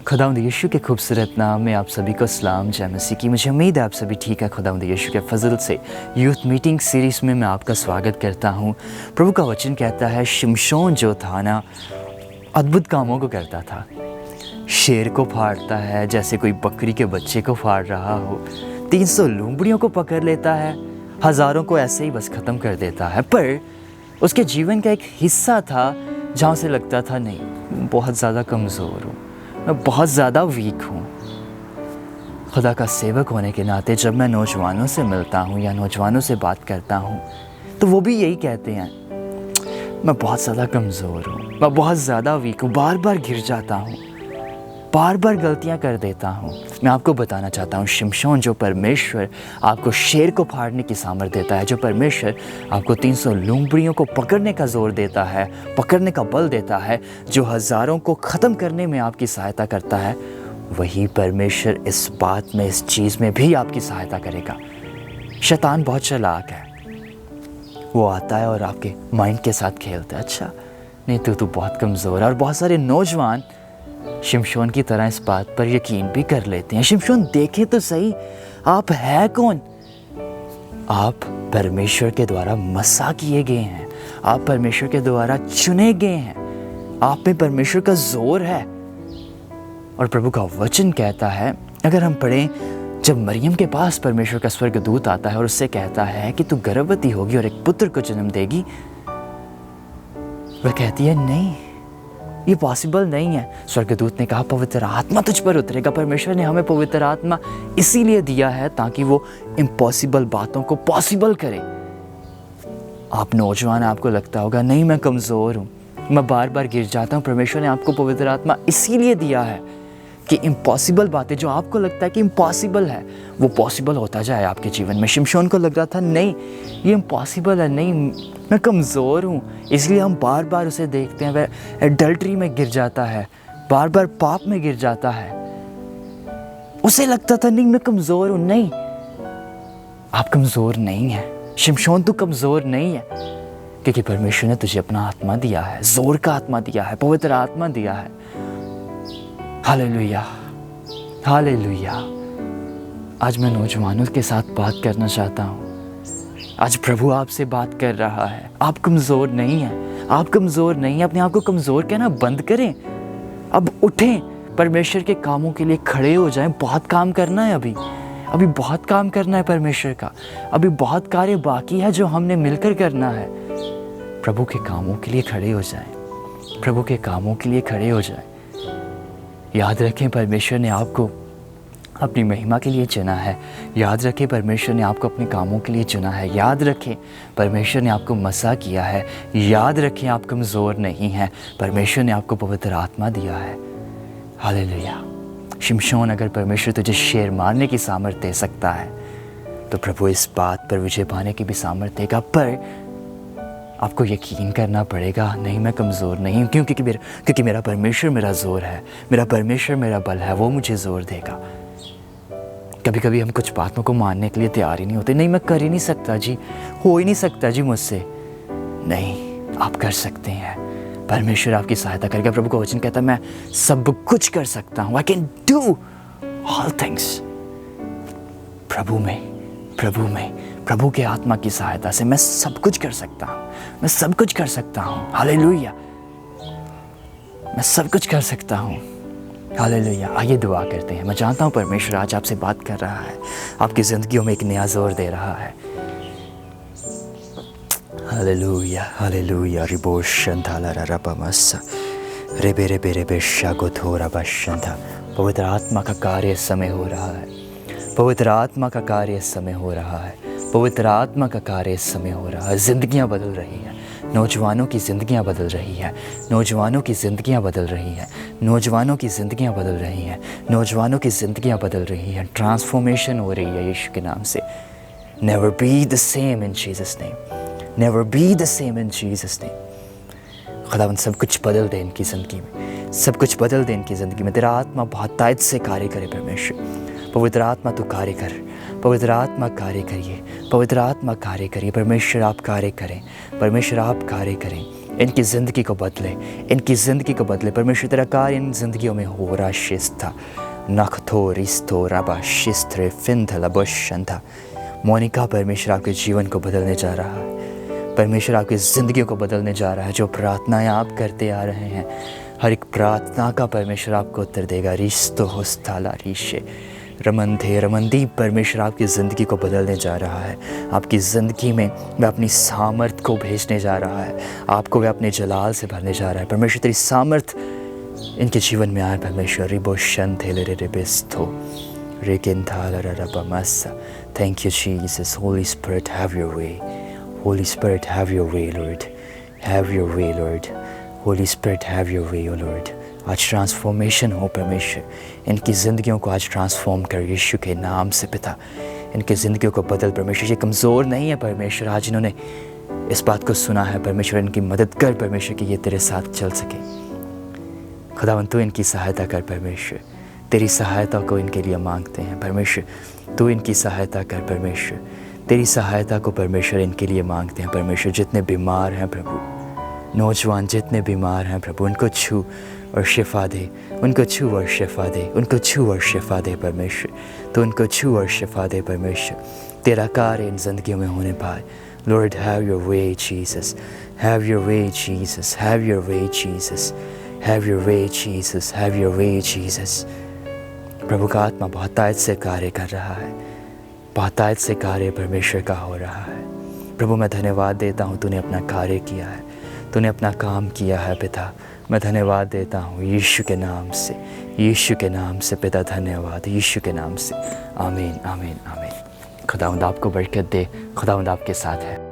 खुदावंद यीशु के खूबसूरत नाम में आप सभी को सलाम जय मसीह की। मुझे उम्मीद है आप सभी ठीक है। खुदावंद यीशु के फजल से यूथ मीटिंग सीरीज़ में मैं आपका स्वागत करता हूँ। प्रभु का वचन कहता है शिमशोन जो था ना, अद्भुत कामों को करता था। शेर को फाड़ता है जैसे कोई बकरी के बच्चे को फाड़ रहा हो, 300 लूंबड़ियों को पकड़ लेता है, हज़ारों को ऐसे ही बस ख़त्म कर देता है। पर उसके जीवन का एक हिस्सा था जहाँ से लगता था नहीं, बहुत ज़्यादा कमज़ोर हूँ, मैं बहुत ज़्यादा वीक हूँ। खुदा का सेवक होने के नाते जब मैं नौजवानों से मिलता हूँ या नौजवानों से बात करता हूँ तो वो भी यही कहते हैं, मैं बहुत ज़्यादा कमज़ोर हूँ, मैं बहुत ज़्यादा वीक हूँ, बार बार गिर जाता हूँ, बार बार गलतियाँ कर देता हूँ। मैं आपको बताना चाहता हूँ शिमशोन जो परमेश्वर आपको शेर को फाड़ने की सामर्थ देता है, जो परमेश्वर आपको 300 लूंबड़ियों को पकड़ने का जोर देता है, पकड़ने का बल देता है, जो हज़ारों को ख़त्म करने में आपकी सहायता करता है, वही परमेश्वर इस बात में, इस चीज़ में भी आपकी सहायता करेगा। शैतान बहुत चालाक है, वो आता है और आपके माइंड के साथ खेलता है, अच्छा नहीं तू बहुत कमज़ोर है। और बहुत सारे नौजवान शिमशोन की तरह इस बात पर यकीन भी कर लेते हैं। शिमशोन देखे तो सही, आप है कौन? आप परमेश्वर के द्वारा मसा किए गए हैं, आप परमेश्वर के द्वारा चुने गए हैं, आप में परमेश्वर का जोर है। और प्रभु का वचन कहता है, अगर हम पढ़ें, जब मरियम के पास परमेश्वर का स्वर्गदूत आता है और उससे कहता है कि तू गर्भवती होगी और एक पुत्र को जन्म देगी, वह कहती है नहीं, ये पॉसिबल नहीं है। स्वर्गदूत ने कहा पवित्र आत्मा तुझ पर उतरेगा। परमेश्वर ने हमें पवित्र आत्मा इसीलिए दिया है ताकि वो इम्पॉसिबल बातों को पॉसिबल करे। आप नौजवान, आपको लगता होगा नहीं मैं कमज़ोर हूँ, मैं बार बार गिर जाता हूँ। परमेश्वर ने आपको पवित्र आत्मा इसीलिए दिया है कि इम्पॉसिबल बातें, जो आपको लगता है कि इम्पॉसिबल है, वो पॉसिबल होता जाए आपके जीवन में। शिमशोन को लग रहा था नहीं ये इम्पॉसिबल है, नहीं मैं कमज़ोर हूँ, इसलिए हम बार बार उसे देखते हैं, वह एडल्ट्री में गिर जाता है, बार बार पाप में गिर जाता है। उसे लगता था नहीं मैं कमज़ोर हूँ। नहीं, आप कमज़ोर नहीं हैं शिमशोन, तू कमज़ोर नहीं है, क्योंकि परमेश्वर ने तुझे अपना आत्मा दिया है, जोर का आत्मा दिया है, पवित्र आत्मा दिया है। Hallelujah, hallelujah. आज मैं नौजवानों के साथ बात करना चाहता हूँ। आज प्रभु आपसे बात कर रहा है, आप कमज़ोर नहीं हैं, आप कमज़ोर नहीं हैं। अपने आप को कमज़ोर कहना बंद करें, अब उठें, परमेश्वर के कामों के लिए खड़े हो जाएं। बहुत काम करना है, अभी बहुत काम करना है परमेश्वर का, अभी बहुत कार्य बाकी है जो हमने मिलकर करना है। प्रभु के कामों के लिए खड़े हो जाएं, प्रभु के कामों के लिए खड़े हो जाएं। याद रखें परमेश्वर ने आपको अपनी महिमा के लिए चुना है, याद रखें परमेश्वर ने आपको अपने कामों के लिए चुना है, याद रखें परमेश्वर ने आपको मसा किया है, याद रखें आप कमज़ोर नहीं हैं, परमेश्वर ने आपको पवित्र आत्मा दिया है। हालेलुया। शिमशोन, अगर परमेश्वर तुझे शेर मारने की सामर्थ दे सकता है तो प्रभु इस बात पर विजय पाने की भी सामर्थ देगा। पर आपको यकीन करना पड़ेगा, नहीं मैं कमज़ोर नहीं हूँ, क्योंकि मेरा परमेश्वर मेरा जोर है, मेरा परमेश्वर मेरा बल है, वो मुझे जोर देगा। कभी कभी हम कुछ बातों को मानने के लिए तैयार ही नहीं होते। नहीं मैं कर ही नहीं सकता जी, हो ही नहीं सकता जी मुझसे। नहीं, आप कर सकते हैं, परमेश्वर आपकी सहायता करेगा। प्रभु का वचन कहता है मैं सब कुछ कर सकता हूँ, I can do all things. प्रभु के आत्मा की सहायता से मैं सब कुछ कर सकता हूँ, मैं सब कुछ कर सकता हूँ। हालेलुया, मैं सब कुछ कर सकता हूँ। हालेलुया। आइए दुआ करते हैं। मैं जानता हूँ परमेश्वर आज आपसे बात कर रहा है, आपकी ज़िंदगियों में एक नया जोर दे रहा है। Hallelujah, hallelujah. रेबे शागोथोरा बशंता। पवित्र आत्मा का कार्य इस समय हो रहा है, पवित्र आत्मा का कार्य इस समय हो रहा है, पवित्र आत्मा का कार्य इस समय हो रहा है। ज़िंदगियाँ बदल रही हैं, नौजवानों की ज़िंदगियाँ बदल रही हैं, नौजवानों की ज़िंदगियाँ बदल रही हैं, नौजवानों की ज़िंदगियाँ बदल रही हैं, नौजवानों की ज़िंदगियाँ बदल रही हैं। ट्रांसफॉर्मेशन हो रही है यीशु के नाम से। Never be the same in Jesus name, never be the same in Jesus name. खुदावंद सब कुछ बदल दे इनकी ज़िंदगी में, सब कुछ बदल दे इनकी ज़िंदगी में। तेरा आत्मा बहुत तायद से कार्य करे परमेश्वर। पवित्र आत्मा तू कार्य कर, पवित्र आत्मा कार्य करिए, पवित्र आत्मा कार्य करिए। परमेश्वर आप कार्य करें, परमेश्वर आप कार्य करें। इनकी ज़िंदगी को बदले, इनकी ज़िंदगी को बदले। परमेश्वर तेरा कार्य इन ज़िंदगियों में हो रहा शिस्ता नखथो रिस्तो रबा शिस्त्रे फिंधल बशंथा। मोनिका परमेश्वर आपके जीवन को बदलने जा रहा है, परमेश्वर आपकी ज़िंदगियों को बदलने जा रहा है। जो प्रार्थनाएं आप करते आ रहे हैं, हर एक प्रार्थना का परमेश्वर आपको उत्तर देगा। रिस्तो होस्ताला रीशे रमनधे रमनदीप परमेश्वर आपकी ज़िंदगी को बदलने जा रहा है। आपकी ज़िंदगी में वह अपनी सामर्थ को भेजने जा रहा है, आपको वह अपने जलाल से भरने जा रहा है। परमेश्वर तेरी सामर्थ इनके जीवन में आए। परमेश्वर रिबोशन थेले रे बेस्थो रेकिंथाला रबमसा। Thank you Jesus. Holy Spirit have your way, Holy Spirit have your way Lord, have your way Lord, Holy Spirit have your way O Lord. आज ट्रांसफॉर्मेशन हो परमेश्वर, इनकी ज़िंदगियों को आज ट्रांसफॉर्म कर यीशु के नाम से पिता। इनकी ज़िंदगियों को बदल परमेश्वर। ये कमज़ोर नहीं है परमेश्वर, आज इन्होंने इस बात को सुना है परमेश्वर। इनकी मदद कर परमेश्वर कि ये तेरे साथ चल सके। खुदावंद तू इनकी सहायता कर परमेश्वर, तेरी सहायता को इनके लिए मांगते हैं परमेश्वर। तू इनकी सहायता कर परमेश्वर, तेरी सहायता को परमेश्वर इनके लिए मांगते हैं परमेश्वर। जितने बीमार हैं प्रभु, नौजवान जितने बीमार हैं प्रभु, उनको छू और शिफा दे, उनको छू और शिफा दे, उनको छू और शिफा दे परमेश्वर। तो उनको छू और शिफा दे परमेश्वर। तेरा कार्य इन जिंदगियों में होने पाए। Lord have your way Jesus, have your way Jesus, have your way Jesus, have your way Jesus, have your way Jesus. प्रभु का आत्मा बहुतायत से कार्य कर रहा है, बहुतायत से कार्य परमेश्वर का हो रहा है। प्रभु मैं धन्यवाद देता हूँ, तूने अपना कार्य किया है, तूने अपना काम किया है पिता। मैं धन्यवाद देता हूँ यीशु के नाम से, यीशु के नाम से पिता। धन्यवाद यीशु के नाम से। आमीन आमीन आमीन। खुदावंद आपको बरकत दे। खुदावंद आपके साथ है।